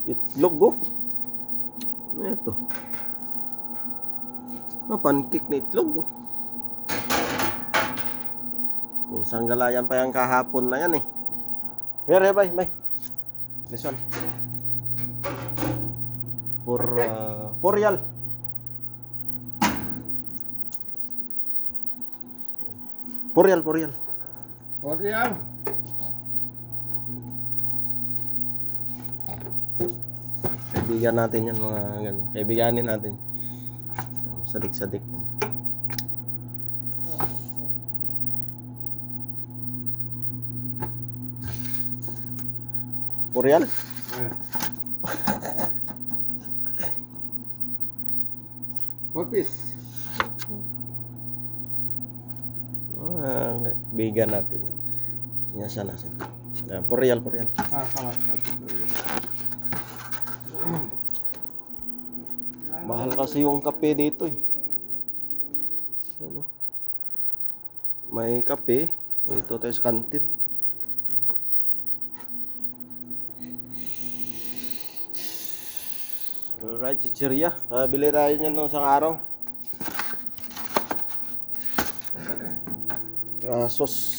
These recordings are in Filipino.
Itlog oh. Ano ito? Pancake na itlog. Pusang galayan pa yan kahapon na yan eh. Here, bye. This one. For real. For real. Kaibigan natin yan mga ganyan. Kaibiganin natin. Sadik-sadik. For real? What piece? Kaibigan natin yan. Sinyasan natin. For real. Salah. Mahal kasi yung kape dito eh. Ano? May kape. Ito tayo sa kantin. Alright, chichirya. Bili tayo niyan nung isang araw. Sauce.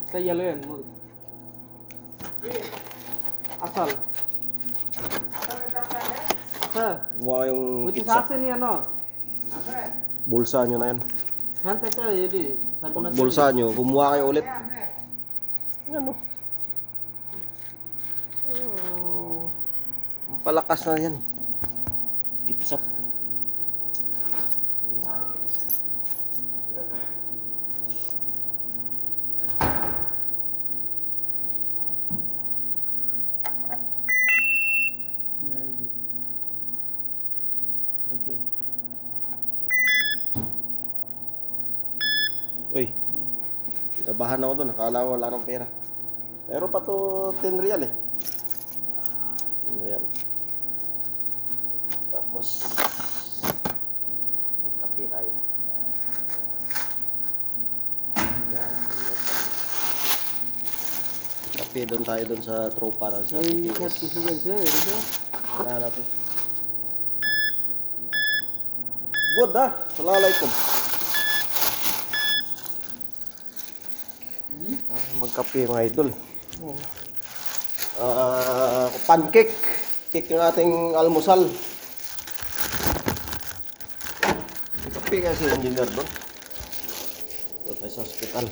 Saya lain. Asal. Kumuha kayong Buti kitsa. sa ni ano? Bulsa nyo na yan. Santai ka jadi. Pag bulsa nyo, kumuha kayo ulit. Ano? Palakas na yan. Kitsa. Okay. Uy, kinabahan ako doon. Akala ko wala ng pera. Pero pa to 10 real eh. 10 real. Tapos magkape tayo. Yan. Kape doon tayo doon sa tropa na sa Ini Pilipinas. kat kisugan saya itu. Yan natin. Good ah. Assalamualaikum. Magkape mga idol. Pancake. Cake yung ating almusal. Kape kasi yung engineer doon. Doon tayo sa hospital.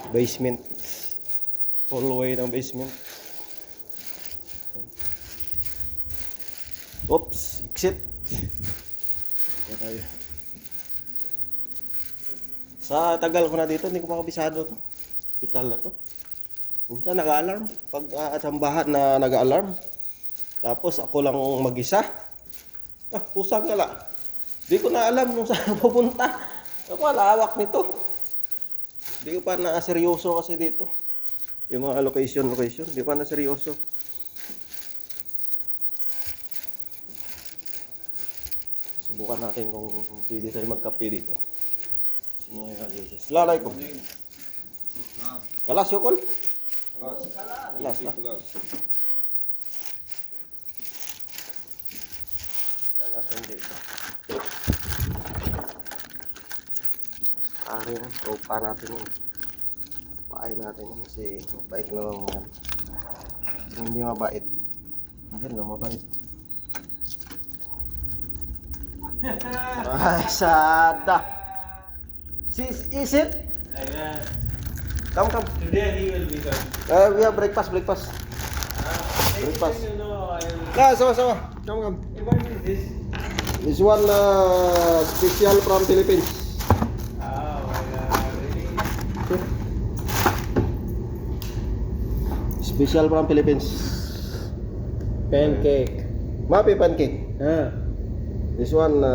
Basement. Hallway ng basement. Oops, exit. Ayan tayo. Sa tagal ko na dito, hindi ko makabisado to. Hospital na to. Minsan nag-alarm. Pag atambahan na nag-alarm. Tapos ako lang mag-isa. Pusang gala. Hindi ko na alam kung saan pupunta. Ako malawak nito. Hindi ko pa na seryoso kasi dito. Yung mga location. Hindi pa na seryoso. Subukan natin kung pwede tayo magkape dito. Assalamualaikum. Kelas yukul? Kelas lah. Ari na, tropa natin yun. Paay natin yun kasi mabait na lang yan. Hindi mabait. Hindi na mabait. Ay, sada. Is it? Come. Today he will be coming. We have breakfast. Breakfast. No, Sama. Come. what is this? This one special from Philippines. Oh my god, really? Special from Philippines. Pancake. Mapi pancake. This one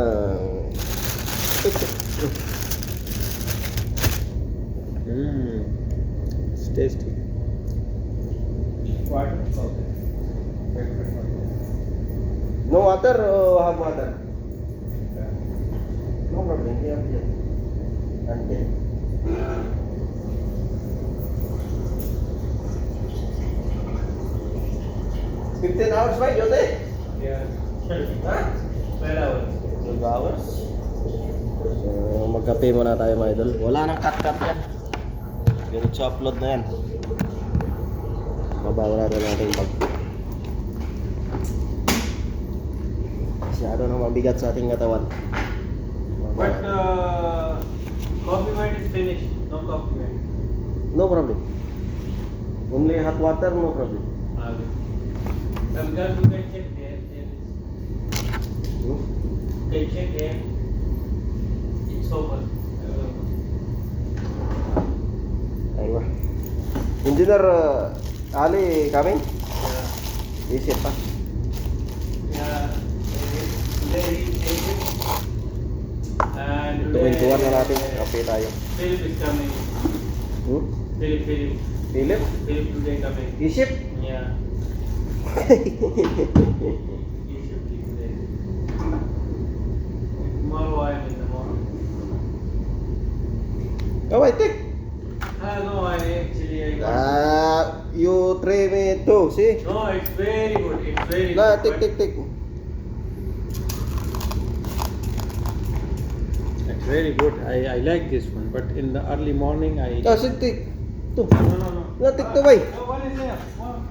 It's tasty. What? Okay. No water or have water? No problem. Here, here. Okay. $15 hours ba, Jote? Yeah. Ha? 12 hours. 12 hours? So, magkape muna tayo mga idol. Wala nang cut-cut yan. Diretso upload na yan. Babawa natin ang ating bag. Masyado nang mabigat sa ating katawan. But coffee mate is finished. No coffee mate. No problem. Only hot water, no problem. Okay. Because you can check there. Hmm? You can check there. It's open. Aywa. Engineer Ali coming? Yeah. Isip pa. Yeah. There he is. And Tuwing-tuwan na natin. Kape tayo. Philip is coming. Hmm? Philip. Philip? Philip today coming. Isip? Yeah. He should be today. Tomorrow I'm in the morning. Oh, I think. No, I got. You try me too, see? No, it's very good. It's very Nah, good. take. It's very good. I like this one, but in the early morning I. Sige, take. Two. No. No, take two, bye. No, one is there. One.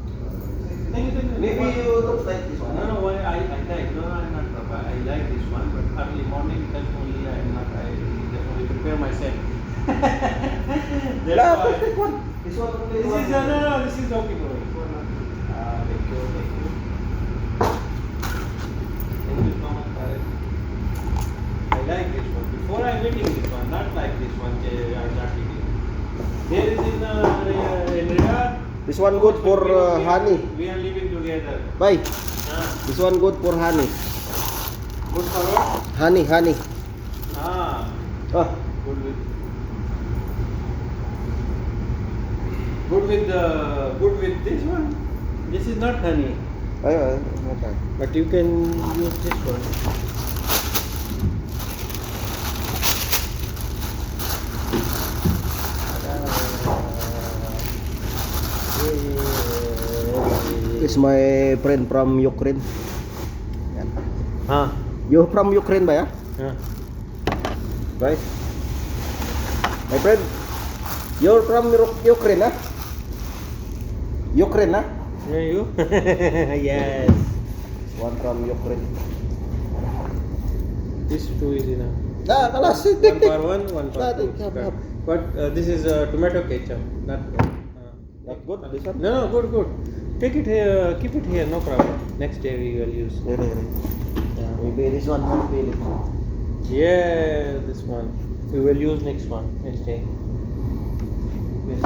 Thank you. Maybe you don't like this one. No, one I like. No, I'm not. Papa. I like this one, but early morning that's only I'm not. I just only prepare myself. That's Lah, why. take one. This one only. This is no. This is okay, bro. Thank you. Thank you so much, Tarek. I like this one. Before I'm eating this one, not like this one. I'm not eating. There is in Riyadh. This one good for honey. We are living together. Bye. Ah, This one good for honey. good for what? Honey. Ah, Ah, good with this one. This is not honey. ayun. Okay. But you can use this one. This is my friend from Ukraine. Yan. Huh? You from Ukraine ba ya? Yeah. Right. My friend, you're from Ukraine, ah? Ukraine, ah? Yeah, you? Yes. One from Ukraine. This two is enough. Kalas, One take. for one for Ah, two. take, have. But this is tomato ketchup, not. Not good, this one? No, good. Take it here, keep it here, no problem. Next day we will use. Here. Yeah. Maybe this one, maybe. Yeah, this one. We will use next one, next day. With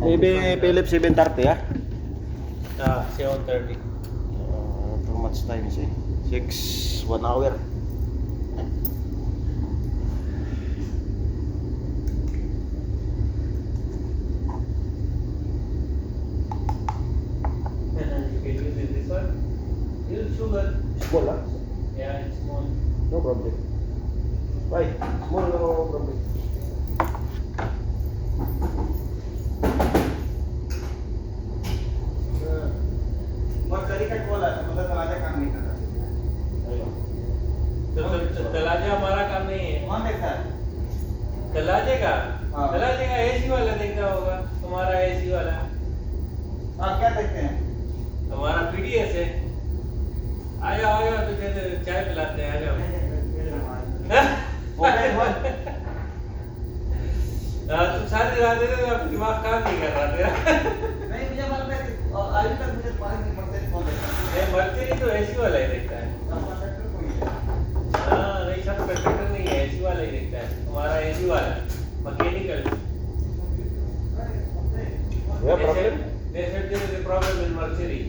Maybe Philip 7:30, ah? 7:30. Too much time, see? 1 hour. You can use it, this one. Use sugar. Small, ah? Yeah, it's small. No problem. Bye. Small, no problem. Talaja हमारा काम नहीं है। तलाजे का? हाँ। तलाजे का एसी वाला देखना होगा। तुम्हारा एसी वाला। क्या देखते हैं? हमारा पीडीएस है। आ जाओ तुझे तो चाय पिलाते हैं, आ जाओ। तुम सारी रात देते हो, आपका दिमाग काम नहीं कर रहा तेरा। नहीं, मुझे मालूम है कि अभी तक मुझे तुम्हारे फोन देखा नहीं, मरते नहीं तो एसी वाला ही देखता है। हाँ, नहीं सब कंडक्टर नहीं है, एसी वाला ही देखता है। हमारा एसी वाला mechanical. Yeah, problem? They said there is a problem in Mercury.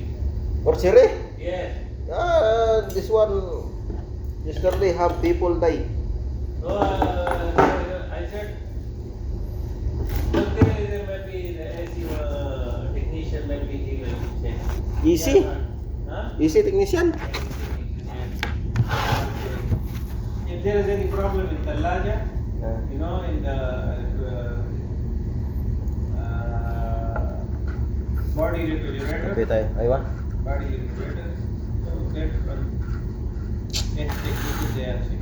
Or Siri? Yes. This one yesterday have people die. So I said, but there might be the AC technician, maybe he will check. Easy? Huh? Easy technician. If there is any problem in Talaja, Ah. you know, in the body refrigerator, Kape tayo. Aywa. body refrigerator, so that one, yes, technically they are check.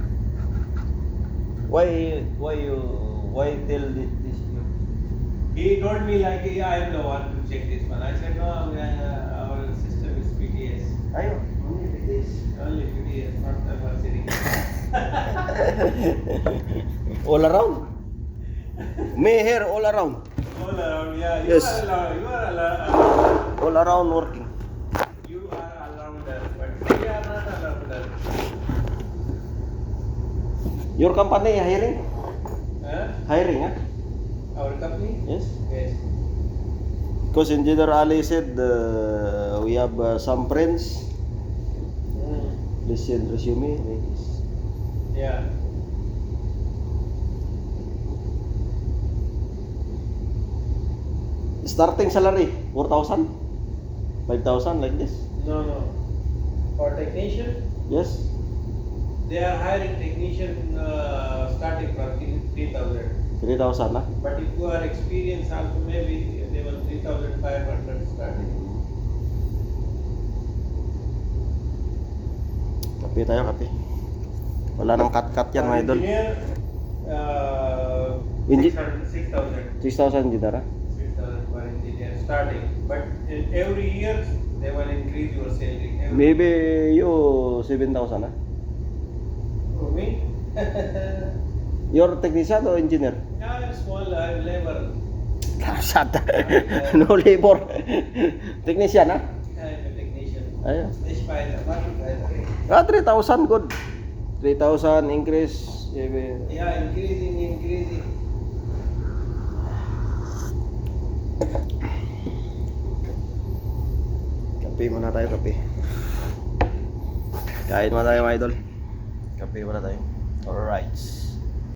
Why tell this? He told me like, yeah, I am the one to check this one. I said, no, our system is PTS. Ayo. Only PTS, not the varsity. All around. May hair all around. All around, yeah. Yes. You are allowed. All around working. You are allowed that, but we are not allowed that. Your company hiring? Huh? Hiring, huh? Our company? Yes. Yes. Because Engineer Ali said we have some friends. Please send resume. Like this. Yeah. Starting salary 4,000, 5,000 like this. No, no. For technician, Yes. they are hiring technician starting from 3,000. 3,000 lah. But if you are experienced also, maybe they will 3,500 starting. Kape tayo, kape. Wala nang cut-cut yan, mga idol. Engineer, Engi- 6,000. 6,000 jidara. 6,000 for engineer starting. But every year they will increase your salary. Maybe you 7,000 ah. For me? Your technician or engineer? Yeah, small labor. Shut no labor. Technician ah. I'm a technician. Ayun. Spider, market spider. 3,000 good. 3,000 increase. Maybe. Yeah, increasing. Kape muna tayo, kape. Kain muna tayo, mga idol. Kape muna tayo. Alright.